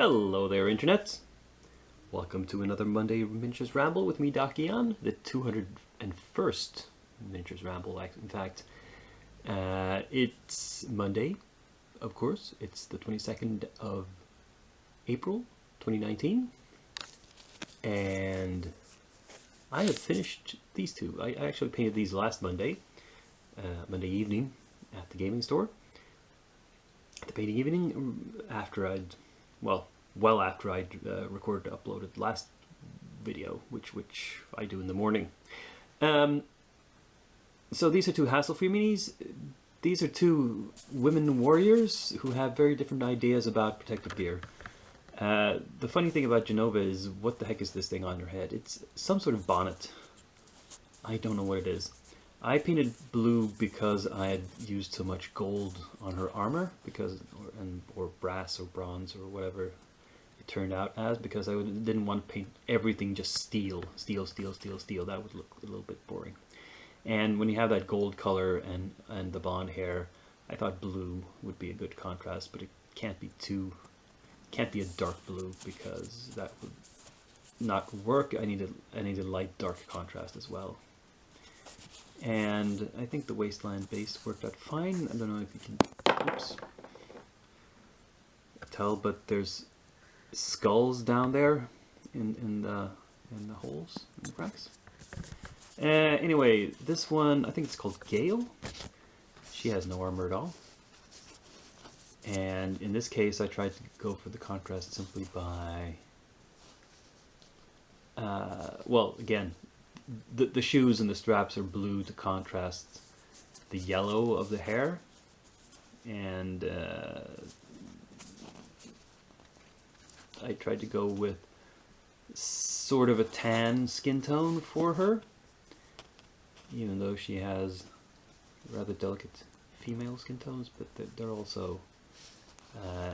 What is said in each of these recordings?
Hello there, Internet. Welcome to another Monday Miniatures Ramble with me, Dakian, the 201st Miniatures Ramble, in fact. It's Monday, of course. It's the 22nd of April, 2019. And I have finished these two. I actually painted these last Monday, Monday evening at the gaming store. At the painting evening, after I'd recorded and uploaded last video, which I do in the morning. So these are two hassle-free minis. These are two women warriors who have very different ideas about protective gear. The funny thing about Genova is, what the heck is this thing on her head? It's some sort of bonnet. I don't know what it is. I painted blue because I had used so much gold on her armor, or brass or bronze or whatever it turned out as, because I didn't want to paint everything just steel. That would look a little bit boring. And when you have that gold color and the blonde hair, I thought blue would be a good contrast, but it can't be a dark blue, because that would not work. I need a light dark contrast as well. And I think the wasteland base worked out fine. I don't know if you can tell, but there's skulls down there in the holes, in the cracks. Anyway, this one, I think it's called Gale. She has no armor at all. And in this case, I tried to go for the contrast simply by, again, the shoes and the straps are blue to contrast the yellow of the hair, and I tried to go with sort of a tan skin tone for her, even though she has rather delicate female skin tones, but they're also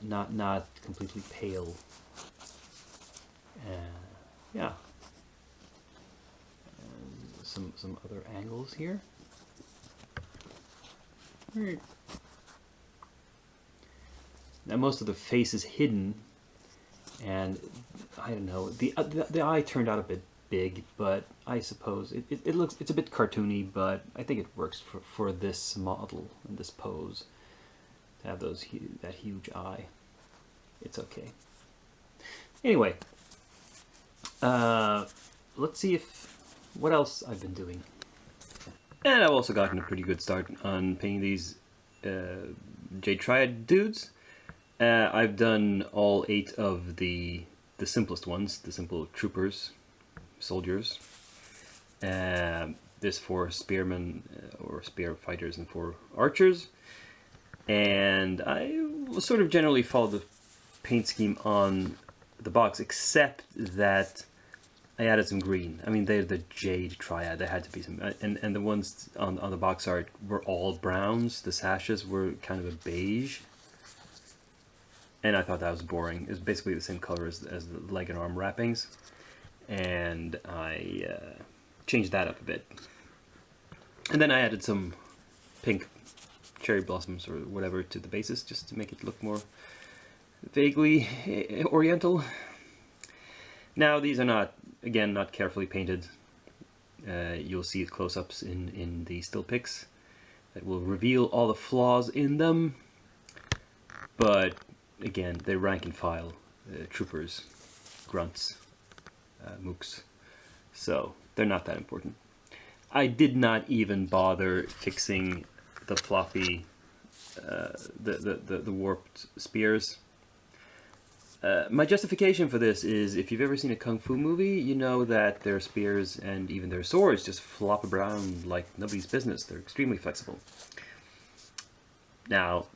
not completely pale. Yeah. Some other angles here. Now most of the face is hidden, and I don't know, the eye turned out a bit big, but I suppose it's a bit cartoony, but I think it works for this model and this pose to have that huge eye. It's okay. Anyway, let's see what else I've been doing. And I've also gotten a pretty good start on painting these Jade Triad dudes. I've done all 8 of the simplest ones, the simple troopers, soldiers. There's 4 spearmen or spear fighters and 4 archers. And I will sort of generally follow the paint scheme on the box, except that I added some green. I mean, they're the Jade Triad. There had to be some, and the ones on the box art were all browns. The sashes were kind of a beige, and I thought that was boring. It was basically the same color as the leg and arm wrappings, and I changed that up a bit. And then I added some pink cherry blossoms or whatever to the bases, just to make it look more vaguely oriental. Now these are not carefully painted. You'll see close-ups in the still pics that will reveal all the flaws in them. But again, they're rank and file troopers, grunts, mooks, so they're not that important. I did not even bother fixing the floppy, the warped spears. My justification for this is, if you've ever seen a kung fu movie, you know that their spears and even their swords just flop around like nobody's business. They're extremely flexible. Now,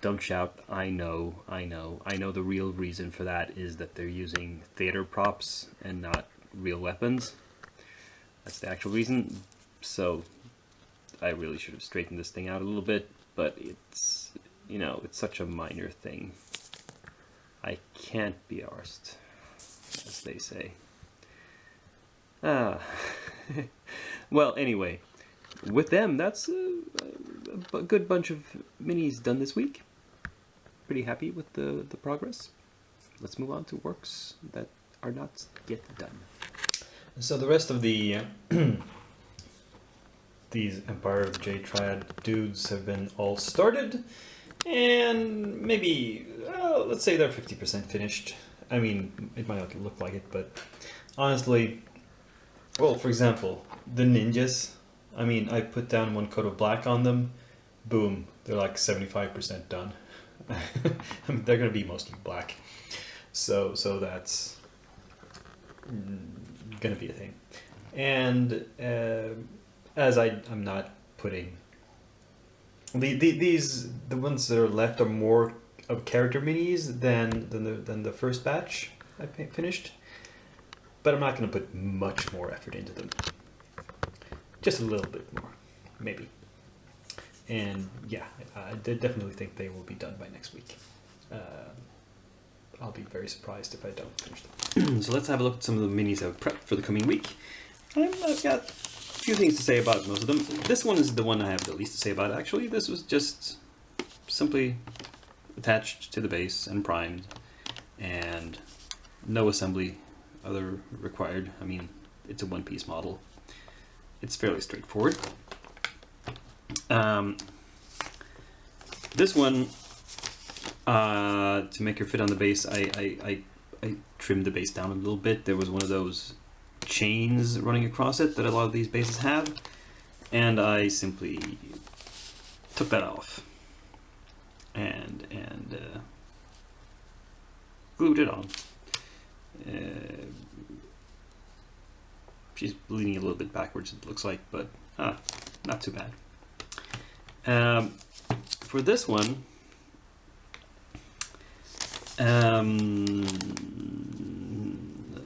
don't shout, I know the real reason for that is that they're using theater props and not real weapons. That's the actual reason. So I really should have straightened this thing out a little bit, but it's such a minor thing. I can't be arsed, as they say. Well, anyway, with them, that's a good bunch of minis done this week. Pretty happy with the progress. let's move on to works that are not yet done. So the rest of the these Empire of J Triad dudes have been all started, and maybe let's say they're 50% finished. I mean, it might not look like it, but honestly, well, for example, the ninjas. I mean, I put down 1 coat of black on them. Boom, they're like 75% done. I mean, they're gonna be mostly black, so that's gonna be a thing. And as I'm not putting the ones that are left are more of character minis than the first batch I finished, but I'm not gonna put much more effort into them. Just a little bit more, maybe. And yeah, I definitely think they will be done by next week. I'll be very surprised if I don't finish them. So let's have a look at some of the minis I've prepped for the coming week. I've got a few things to say about most of them. This one is the one I have the least to say about, actually. This was just simply attached to the base and primed, and no assembly other required. I mean, it's a one-piece model. It's fairly straightforward. This one, to make her fit on the base, I trimmed the base down a little bit. There was one of those chains running across it that a lot of these bases have, and I simply took that off and glued it on. She's leaning a little bit backwards, it looks like, but not too bad. For this one,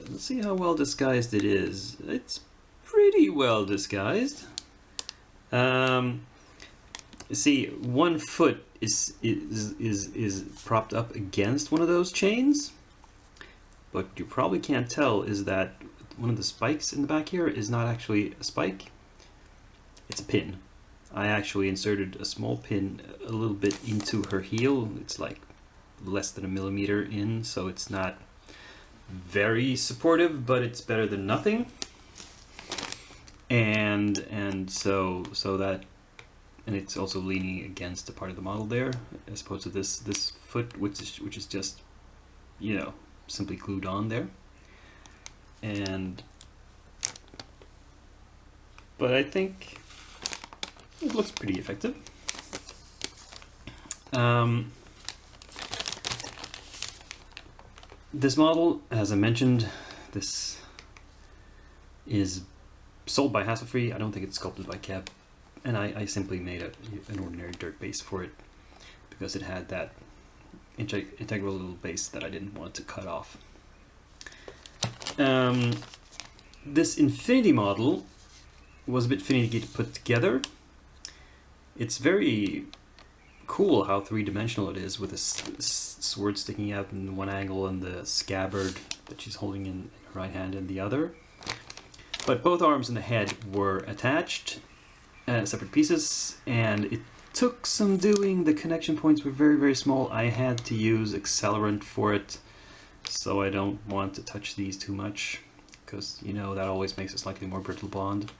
let's see how well disguised it is. It's pretty well disguised. See, one foot is propped up against one of those chains, but you probably can't tell is that one of the spikes in the back here is not actually a spike. It's a pin. I actually inserted a small pin a little bit into her heel. It's like less than 1 millimeter in, so it's not very supportive, but it's better than nothing. And so that, and it's also leaning against a part of the model there, as opposed to this foot, which is just, you know, simply glued on there. But I think it looks pretty effective. This model, as I mentioned, this is sold by Hassle-Free. I don't think it's sculpted by Kev, and I simply made an ordinary dirt base for it because it had that integral little base that I didn't want to cut off. This Infinity model was a bit finicky to put together. It's very cool how three-dimensional it is, with a sword sticking out in one angle and the scabbard that she's holding in her right hand in the other. But both arms and the head were attached, separate pieces, and it took some doing. The connection points were very, very small. I had to use accelerant for it, so I don't want to touch these too much, because, you know, that always makes a slightly more brittle bond.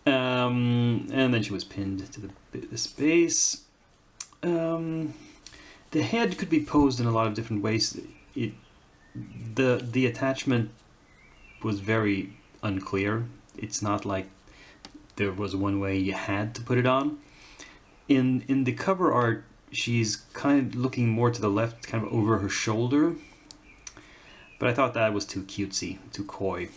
And then she was pinned to this base. The head could be posed in a lot of different ways. The attachment was very unclear. It's not like there was one way you had to put it on. In the cover art, she's kind of looking more to the left, kind of over her shoulder. But I thought that was too cutesy, too coy.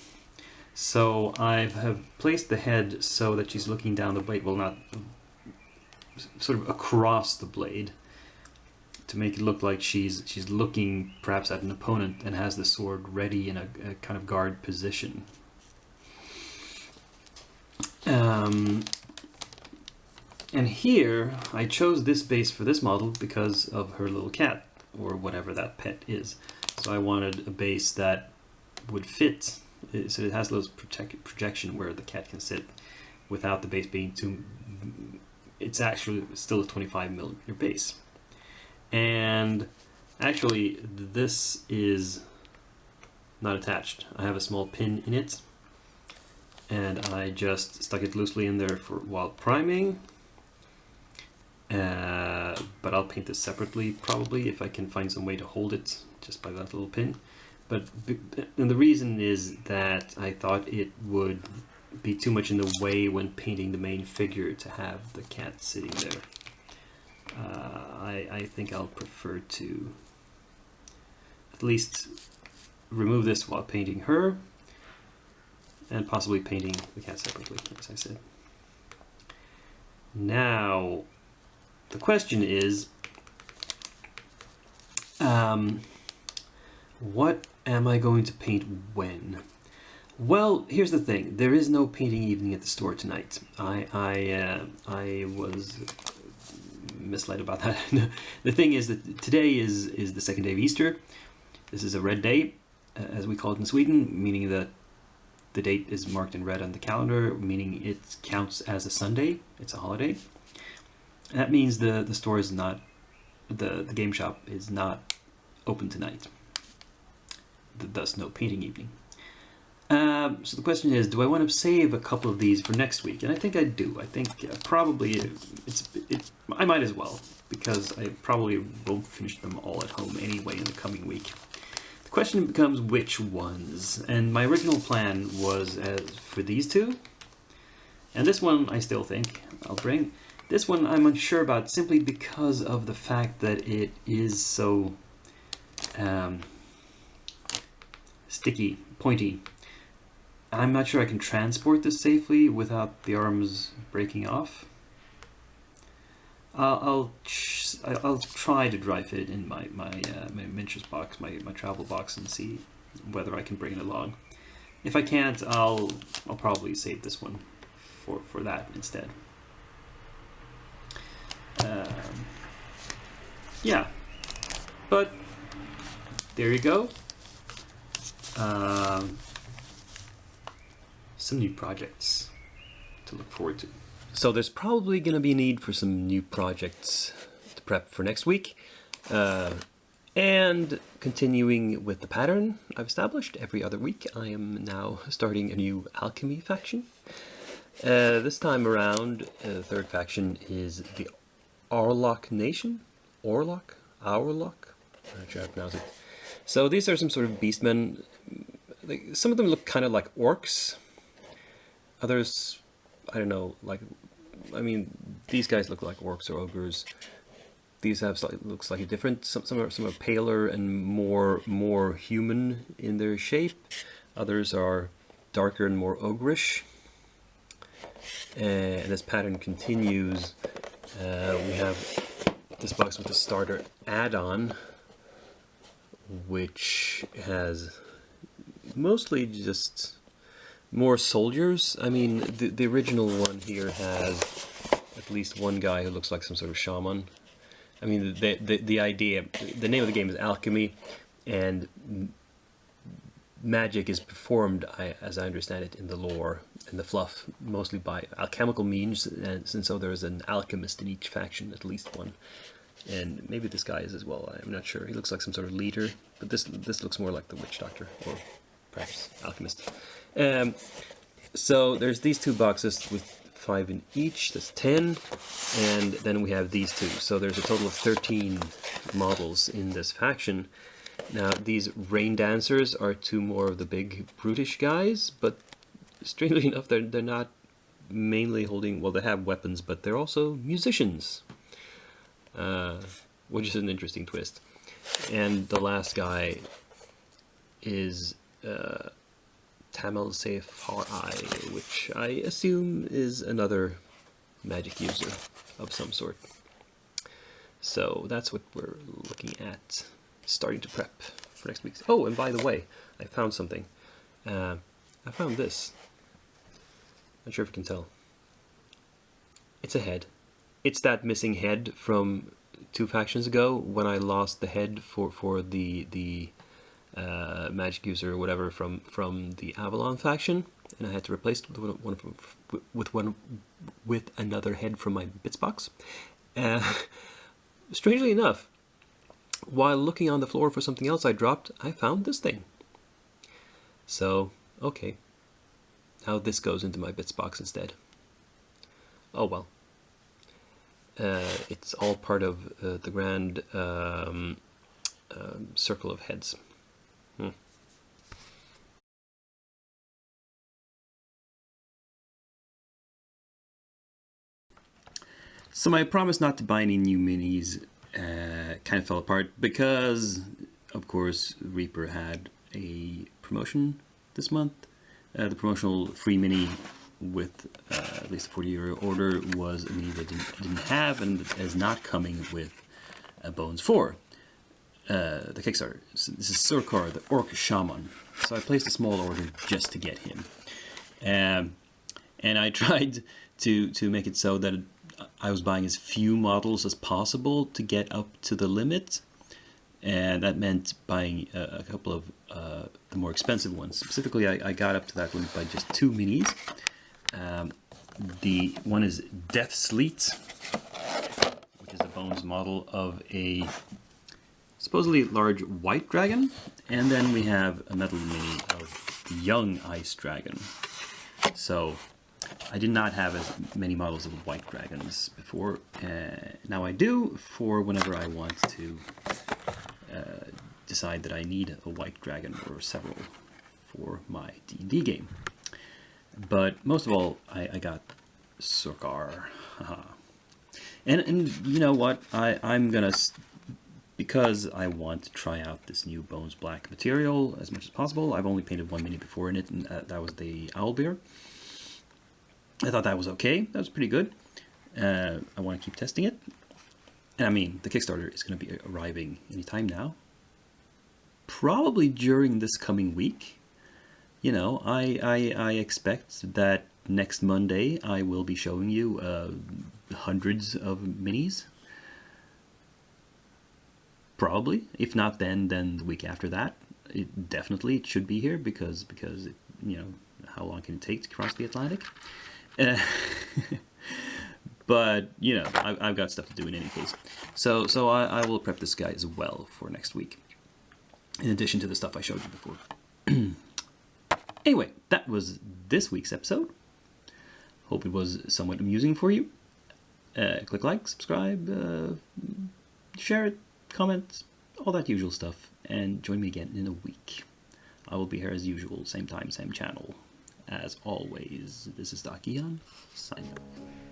So I have placed the head so that she's looking down the blade, well, not sort of across the blade, to make it look like she's looking perhaps at an opponent and has the sword ready in a kind of guard position. And here I chose this base for this model because of her little cat, or whatever that pet is. So I wanted a base that would fit, so it has a little projection where the cat can sit without the base being too... It's actually still a 25mm base. And Actually, this is not attached. I have a small pin in it, and I just stuck it loosely in there while priming. But I'll paint this separately probably if I can find some way to hold it just by that little pin. And the reason is that I thought it would be too much in the way when painting the main figure to have the cat sitting there. I think I'll prefer to at least remove this while painting her, and possibly painting the cat separately, as I said. Now, the question is, what am I going to paint when? Well, here's the thing. There is no painting evening at the store tonight. I was misled about that. The thing is that today is the second day of Easter. This is a red day, as we call it in Sweden, meaning that the date is marked in red on the calendar, meaning it counts as a Sunday. It's a holiday. That means the store is not, the game shop is not open tonight. Thus, no painting evening. So the question is, do I want to save a couple of these for next week? And I think I do. I think probably I might as well, because I probably won't finish them all at home anyway in the coming week. The question becomes which ones. And my original plan was for these two. And this one I still think I'll bring. This one I'm unsure about simply because of the fact that it is so sticky, pointy. I'm not sure I can transport this safely without the arms breaking off. I'll try to dry fit it in my miniatures box, my travel box, and see whether I can bring it along. If I can't, I'll probably save this one for that instead. Yeah, but there you go. Some new projects to look forward to. So there's probably going to be a need for some new projects to prep for next week. And continuing with the pattern I've established every other week, I am now starting a new alchemy faction. This time around, the third faction is the Orlok Nation. Orlok? I'm not sure how to pronounce it. So these are some sort of beastmen. Some of them look kind of like orcs. Others, I don't know, these guys look like orcs or ogres. These have look slightly different. Some are paler and more human in their shape. Others are darker and more ogreish. And this pattern continues. We have this box with the starter add-on, which has mostly just more soldiers. I mean, the original one here has at least one guy who looks like some sort of shaman. I mean, the idea, the name of the game is Alchemy, and magic is performed, as I understand it, in the lore and the fluff, mostly by alchemical means, and so there is an alchemist in each faction, at least one. And maybe this guy is as well, I'm not sure. He looks like some sort of leader, but this looks more like the witch doctor, or perhaps alchemist. So there's these two boxes with 5 in each, that's 10, and then we have these two. So there's a total of 13 models in this faction. Now these rain dancers are two more of the big brutish guys, but strangely enough they're not mainly holding, well, they have weapons, but they're also musicians, which is an interesting twist. And the last guy is Tamil Seyfari, which I assume is another magic user of some sort. So that's what we're looking at, starting to prep for next week's. Oh, and by the way, I found something. I found this. Not sure if you can tell. It's a head. It's that missing head from 2 factions ago when I lost the head for the magic user or whatever from the Avalon faction, and I had to replace it with another head from my bits box. Strangely enough, while looking on the floor for something else I dropped, I found this thing. So, okay. Now this goes into my bits box instead. Oh well. It's all part of the grand circle of heads. So my promise not to buy any new minis kind of fell apart because, of course, Reaper had a promotion this month. The promotional free mini with at least a 40-euro order was a mini they didn't have and is not coming with Bones 4, the Kickstarter. So this is Surkar, the Orc Shaman. So I placed a small order just to get him. And I tried to make it so that I was buying as few models as possible to get up to the limit. And that meant buying a couple of the more expensive ones. Specifically, I got up to that limit by just 2 minis. The one is Death Sleet, which is a Bones model of a supposedly large white dragon. And then we have a metal mini of the young ice dragon. So I did not have as many models of white dragons before. Now I do, for whenever I want to decide that I need a white dragon or several for my D&D game. But most of all, I got Surkar. And you know what? I'm gonna, because I want to try out this new Bones Black material as much as possible. I've only painted 1 mini before in it, and that was the Owlbear. I thought that was okay. That was pretty good. I want to keep testing it. And I mean, the Kickstarter is going to be arriving anytime now. Probably during this coming week. You know, I expect that next Monday I will be showing you hundreds of minis. Probably. If not then the week after that. It should be here because it, you know, how long can it take to cross the Atlantic? But, you know, I've got stuff to do in any case. So I will prep this guy as well for next week, in addition to the stuff I showed you before. Anyway, that was this week's episode. Hope it was somewhat amusing for you. Click like, subscribe, share it, comment, all that usual stuff. And join me again in a week. I will be here as usual, same time, same channel. As always, this is Dakian, signing off.